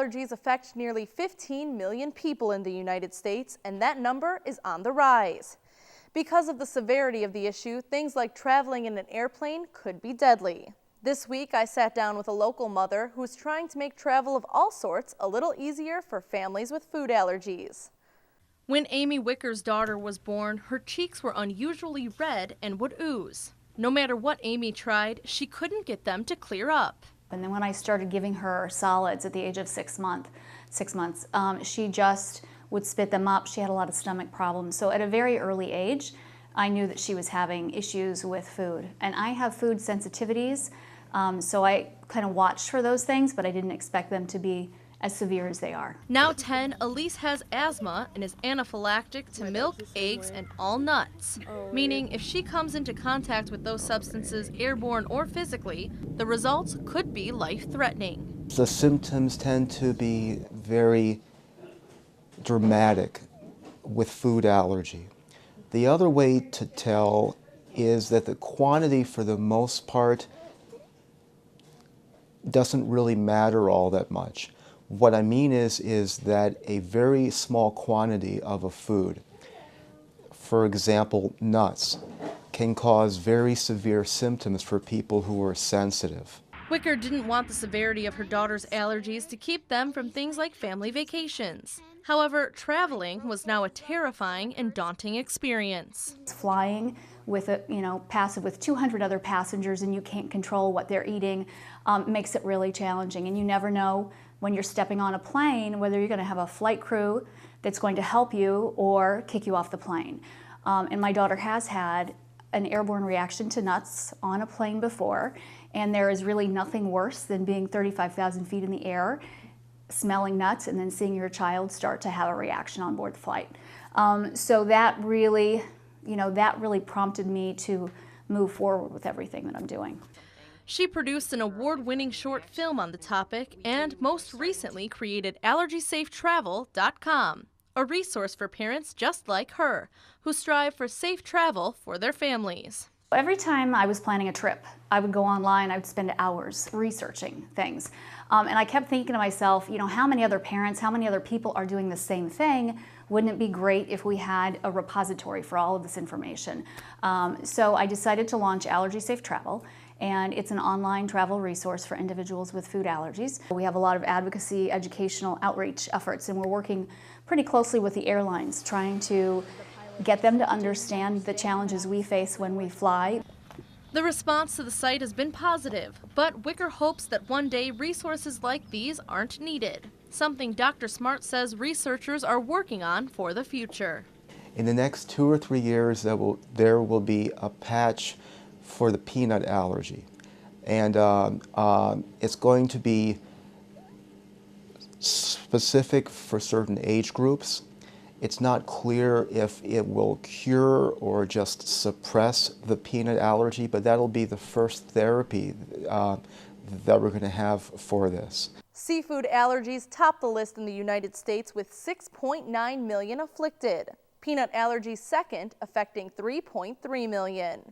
allergies affect nearly 15 million people in the United States, and that number is on the rise. Because of the severity of the issue, things like traveling in an airplane could be deadly. This week, I sat down with a local mother who's trying to make travel of all sorts a little easier for families with food allergies. When Amy Wicker's daughter was born, her cheeks were unusually red and would ooze. No matter what Amy tried, she couldn't get them to clear up. And then when I started giving her solids at the age of 6 months, she just would spit them up. She had a lot of stomach problems. So at a very early age, I knew that she was having issues with food. And I have food sensitivities, so I kind of watched for those things, but I didn't expect them to be as severe as they are. Now 10, Elise has asthma and is anaphylactic to milk, eggs, and all nuts. Meaning if she comes into contact with those substances, airborne or physically, the results could be life-threatening. The symptoms tend to be very dramatic with food allergy. The other way to tell is that the quantity, for the most part, doesn't really matter all that much. What I mean is that a very small quantity of a food, for example, nuts, can cause very severe symptoms for people who are sensitive. Wicker didn't want the severity of her daughter's allergies to keep them from things like family vacations. However, traveling was now a terrifying and daunting experience. Flying with with 200 other passengers and you can't control what they're eating makes it really challenging, and you never know when you're stepping on a plane whether you're going to have a flight crew that's going to help you or kick you off the plane. And my daughter has had an airborne reaction to nuts on a plane before, and there is really nothing worse than being 35,000 feet in the air, smelling nuts, and then seeing your child start to have a reaction on board the flight. So that really prompted me to move forward with everything that I'm doing. She produced an award-winning short film on the topic and most recently created AllergySafeTravel.com, a resource for parents just like her who strive for safe travel for their families. Every time I was planning a trip, I would go online, I would spend hours researching things. And I kept thinking to myself, how many other parents, how many other people are doing the same thing? Wouldn't it be great if we had a repository for all of this information? So I decided to launch Allergy Safe Travel, and it's an online travel resource for individuals with food allergies. We have a lot of advocacy, educational outreach efforts, and we're working pretty closely with the airlines, trying to get them to understand the challenges we face when we fly. The response to the site has been positive, but Wicker hopes that one day resources like these aren't needed, something Dr. Smart says researchers are working on for the future. In the next 2 or 3 years, there will be a patch for the peanut allergy, and it's going to be specific for certain age groups. It's not clear if it will cure or just suppress the peanut allergy, but that'll be the first therapy that we're going to have for this. Seafood allergies top the list in the United States with 6.9 million afflicted. Peanut allergies second, affecting 3.3 million.